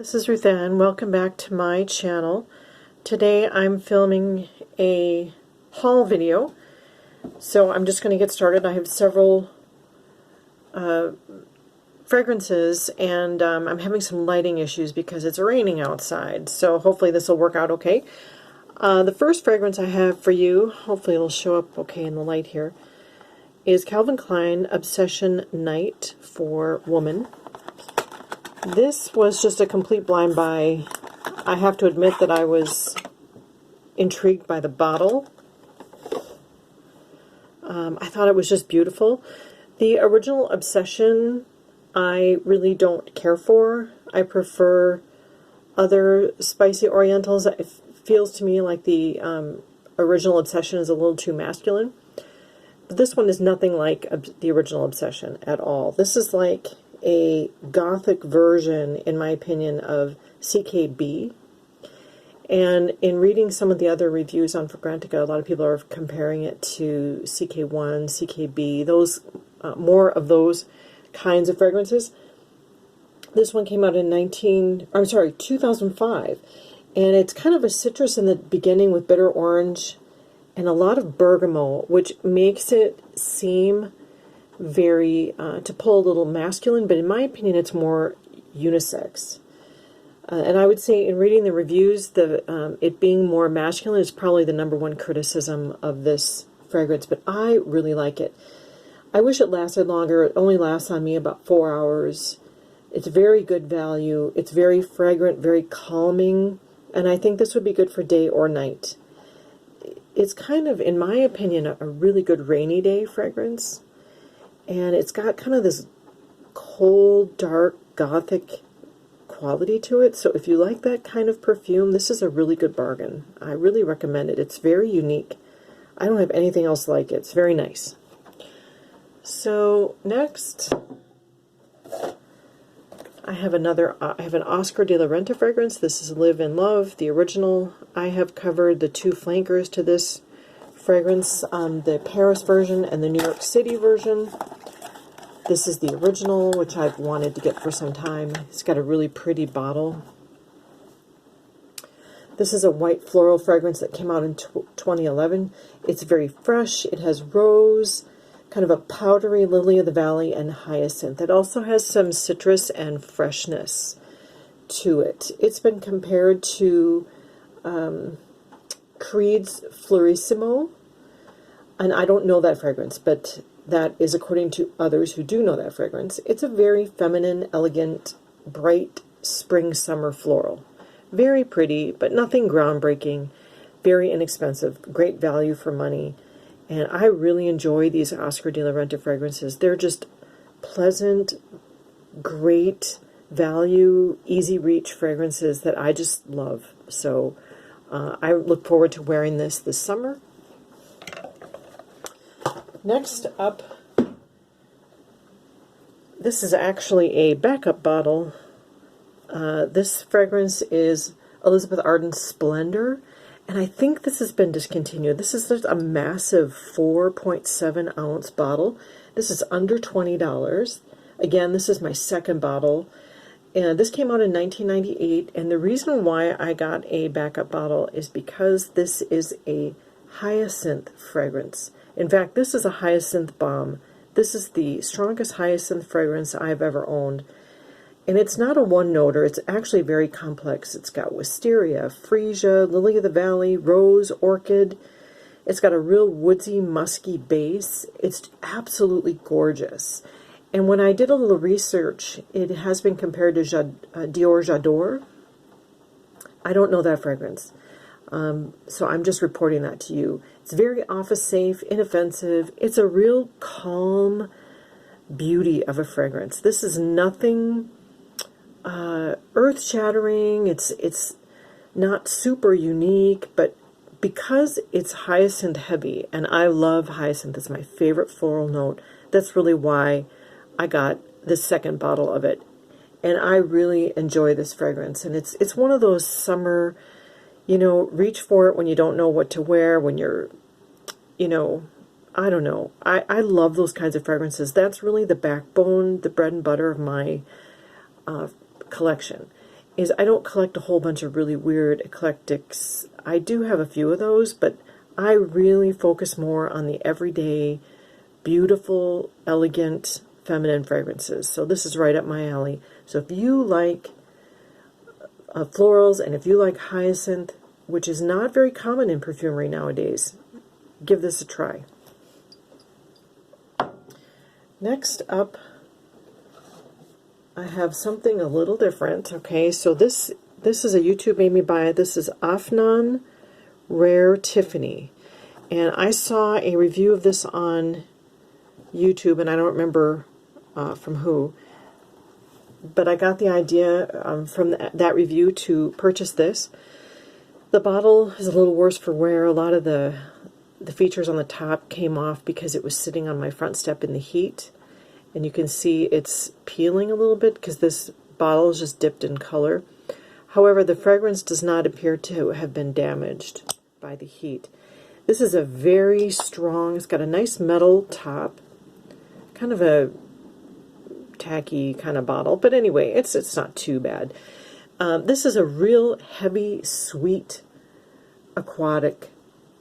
This is Renta and welcome back to my channel. Today I'm filming a haul video, so I'm just going to get started. I have several fragrances and I'm having some lighting issues because it's raining outside, so hopefully this will work out okay. The first fragrance I have for you, hopefully it'll show up okay in the light here, is Calvin Klein Obsession Night for Woman. This was just a complete blind buy. I have to admit that I was intrigued by the bottle. I thought it was just beautiful. The original Obsession I really don't care for. I prefer other spicy orientals. It feels to me like the original Obsession is a little too masculine. But this one is nothing like the original Obsession at all. This is like a gothic version, in my opinion, of CKB. And in reading some of the other reviews on Fragrantica, a lot of people are comparing it to CK1, CKB, those more of those kinds of fragrances. This one came out in 2005, and it's kind of a citrus in the beginning with bitter orange and a lot of bergamot, which makes it seem very, to pull a little masculine, but in my opinion it's more unisex. And I would say in reading the reviews, it being more masculine is probably the #1 criticism of this fragrance, but I really like it. I wish it lasted longer. It only lasts on me about 4 hours. It's very good value. It's very fragrant, very calming, and I think this would be good for day or night. It's kind of, in my opinion, a really good rainy day fragrance. And it's got kind of this cold, dark, gothic quality to it. So if you like that kind of perfume, this is a really good bargain. I really recommend it. It's very unique. I don't have anything else like it. It's very nice. So next, I have an Oscar de la Renta fragrance. This is Live in Love, the original. I have covered the 2 flankers to this fragrance, the Paris version and the New York City version. This is the original, which I've wanted to get for some time. It's got a really pretty bottle. This is a white floral fragrance that came out in 2011. It's very fresh. It has rose, kind of a powdery lily of the valley, and hyacinth. It also has some citrus and freshness to it. It's been compared to Creed's Florissimo, and I don't know that fragrance, but that is according to others who do know that fragrance. It's a very feminine, elegant, bright spring-summer floral. Very pretty, but nothing groundbreaking. Very inexpensive. Great value for money. And I really enjoy these Oscar de la Renta fragrances. They're just pleasant, great value, easy reach fragrances that I just love. So I look forward to wearing this summer. Next up, this is actually a backup bottle. This fragrance is Elizabeth Arden's Splendor, and I think this has been discontinued. This is just a massive 4.7 ounce bottle. This is under $20. Again, this is my second bottle. And this came out in 1998, and the reason why I got a backup bottle is because this is a hyacinth fragrance. In fact, this is a hyacinth bomb. This is the strongest hyacinth fragrance I've ever owned. And it's not a one-noter. It's actually very complex. It's got wisteria, freesia, lily of the valley, rose, orchid. It's got a real woodsy, musky base. It's absolutely gorgeous. And when I did a little research, it has been compared to Dior J'adore. I don't know that fragrance. So I'm just reporting that to you. It's very office safe, inoffensive. It's a real calm beauty of a fragrance. This is nothing earth-shattering. It's not super unique, but because it's hyacinth heavy, and I love hyacinth, it's my favorite floral note, that's really why I got the second bottle of it. And I really enjoy this fragrance. And it's one of those summer, you know, reach for it when you don't know what to wear, when you're, you know, I don't know. I love those kinds of fragrances. That's really the backbone, the bread and butter of my collection. is I don't collect a whole bunch of really weird eclectics. I do have a few of those, but I really focus more on the everyday, beautiful, elegant, feminine fragrances. So this is right up my alley. So if you like florals, and if you like hyacinth, which is not very common in perfumery nowadays, give this a try. Next up, I have something a little different. Okay, so this is a YouTube made me buy it. This is Afnan Rare Tiffany. And I saw a review of this on YouTube, and I don't remember from who, but I got the idea from that review to purchase this. The bottle is a little worse for wear. A lot of the features on the top came off because it was sitting on my front step in the heat. And you can see it's peeling a little bit because this bottle is just dipped in color. However, the fragrance does not appear to have been damaged by the heat. This is a very strong, it's got a nice metal top, kind of a tacky kind of bottle, but anyway, it's not too bad. This is a real heavy, sweet, aquatic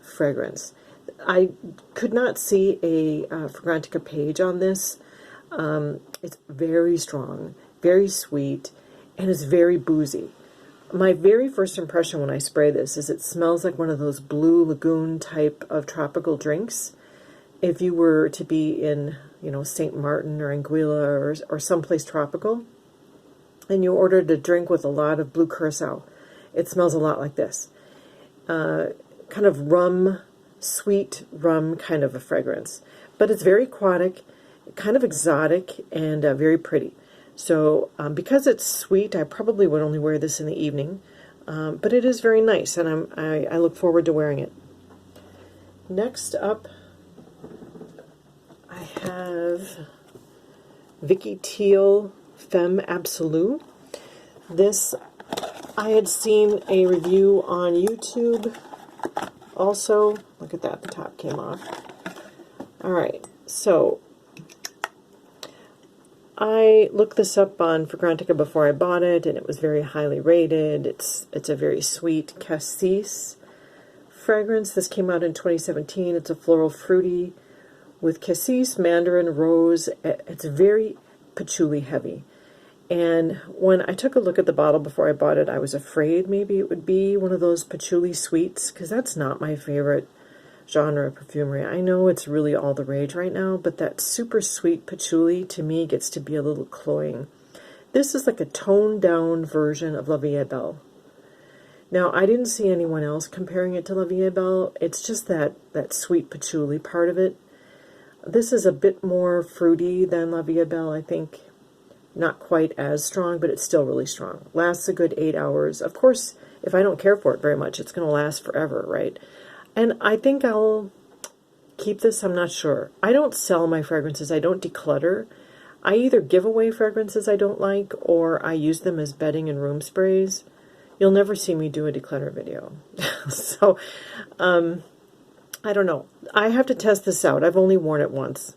fragrance. I could not see a Fragrantica page on this. It's very strong, very sweet, and it's very boozy. My very first impression when I spray this is it smells like one of those blue lagoon type of tropical drinks. If you were to be in, you know, St. Martin or Anguilla or someplace tropical, and you ordered a drink with a lot of blue curacao, it smells a lot like this. Kind of rum, sweet rum kind of a fragrance. But it's very aquatic, kind of exotic, and very pretty. So because it's sweet, I probably would only wear this in the evening. But it is very nice, and I look forward to wearing it. Next up, I have Vicky Teal Femme Absolute. This, I had seen a review on YouTube also. Look at that, the top came off. Alright, so I looked this up on Fragrantica before I bought it, and it was very highly rated. It's a very sweet cassis fragrance. This came out in 2017. It's a floral fruity with cassis, mandarin, rose. It's very patchouli heavy. And when I took a look at the bottle before I bought it, I was afraid maybe it would be one of those patchouli sweets, because that's not my favorite genre of perfumery. I know it's really all the rage right now, but that super sweet patchouli to me gets to be a little cloying. This is like a toned down version of La Vie Belle. Now, I didn't see anyone else comparing it to La Vie Belle. It's just that sweet patchouli part of it. This is a bit more fruity than La Vie Belle, I think. Not quite as strong, but it's still really strong. Lasts a good 8 hours. Of course, if I don't care for it very much, it's going to last forever, right? And I think I'll keep this, I'm not sure. I don't sell my fragrances. I don't declutter. I either give away fragrances I don't like, or I use them as bedding and room sprays. You'll never see me do a declutter video. So, I don't know. I have to test this out. I've only worn it once.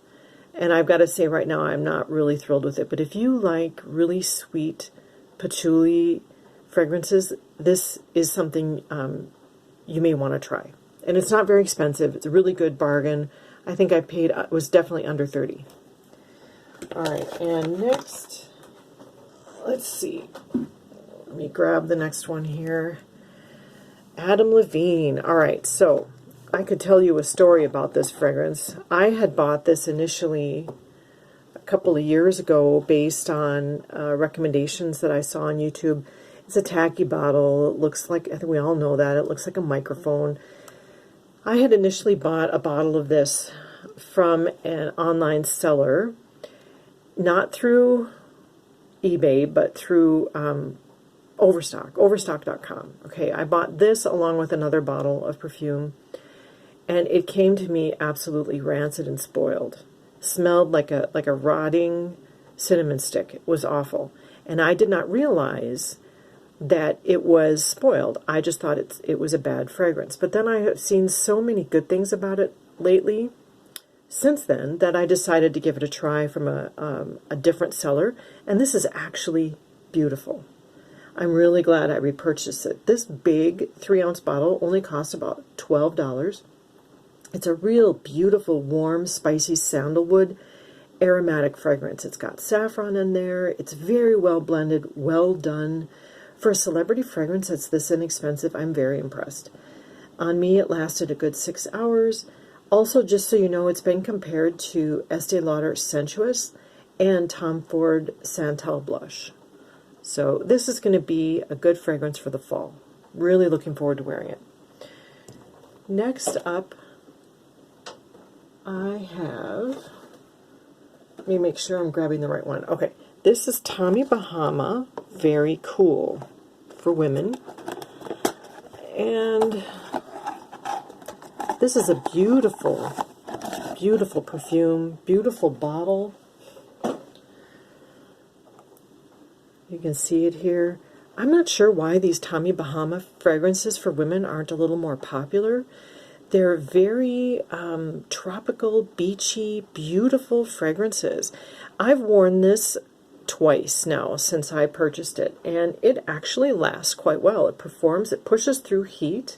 And I've got to say right now, I'm not really thrilled with it. But if you like really sweet patchouli fragrances, this is something you may want to try. And it's not very expensive. It's a really good bargain. I think I paid, it was definitely under 30. All right, and next, let's see. Let me grab the next one here. Levine. All right, so I could tell you a story about this fragrance. I had bought this initially a couple of years ago based on recommendations that I saw on YouTube. It's a tacky bottle. It looks like, I think we all know that, it looks like a microphone. I had initially bought a bottle of this from an online seller, not through eBay, but through Overstock.com. Okay, I bought this along with another bottle of perfume, and it came to me absolutely rancid and spoiled. Smelled like a rotting cinnamon stick. It was awful. And I did not realize that it was spoiled. I just thought it was a bad fragrance. But then I have seen so many good things about it lately, since then, that I decided to give it a try from a different seller. And this is actually beautiful. I'm really glad I repurchased it. This big 3-ounce bottle only cost about $12. It's a real beautiful, warm, spicy sandalwood aromatic fragrance. It's got saffron in there. It's very well blended, well done. For a celebrity fragrance that's this inexpensive, I'm very impressed. On me, it lasted a good 6 hours. Also, just so you know, it's been compared to Estee Lauder Sensuous and Tom Ford Santal Blush. So this is going to be a good fragrance for the fall. Really looking forward to wearing it. Next up, I have, let me make sure I'm grabbing the right one. Okay, this is Tommy Bahama, Very Cool, for women. And this is a beautiful, beautiful perfume, beautiful bottle. You can see it here. I'm not sure why these Tommy Bahama fragrances for women aren't a little more popular. They're very tropical, beachy, beautiful fragrances. I've worn this twice now since I purchased it, and it actually lasts quite well. It performs, it pushes through heat.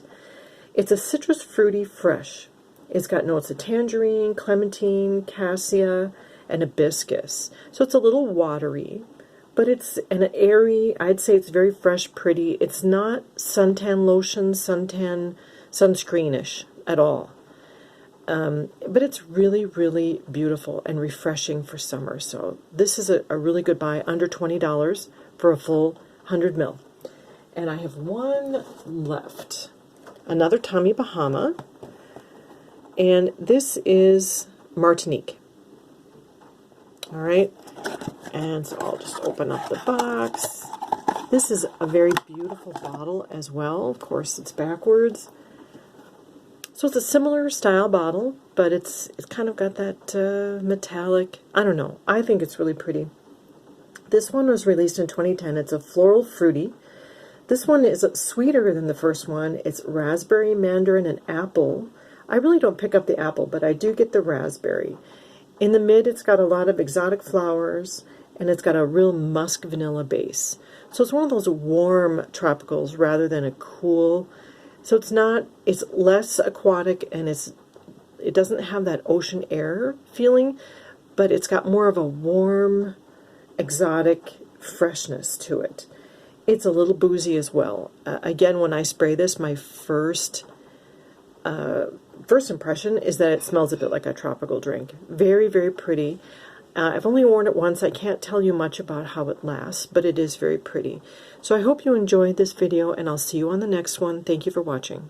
It's a citrus fruity fresh. It's got notes of tangerine, clementine, cassia, and hibiscus. So it's a little watery, but it's an airy, I'd say it's very fresh, pretty. It's not suntan lotion, sunscreenish at all. But it's really, really beautiful and refreshing for summer. So this is a really good buy, under $20 for a full 100 ml. And I have one left. Another Tommy Bahama. And this is Martinique. All right. And so I'll just open up the box. This is a very beautiful bottle as well. Of course, it's backwards. So it's a similar style bottle, but it's kind of got that metallic, I don't know. I think it's really pretty. This one was released in 2010. It's a floral fruity. This one is sweeter than the first one. It's raspberry, mandarin, and apple. I really don't pick up the apple, but I do get the raspberry. In the mid, it's got a lot of exotic flowers, and it's got a real musk vanilla base. So it's one of those warm tropicals rather than a cool. So it's less aquatic, and it doesn't have that ocean air feeling, but it's got more of a warm, exotic freshness to it. It's a little boozy as well. Again, when I spray this, my first impression is that it smells a bit like a tropical drink. Very, very pretty. I've only worn it once. I can't tell you much about how it lasts, but it is very pretty. So I hope you enjoyed this video, and I'll see you on the next one. Thank you for watching.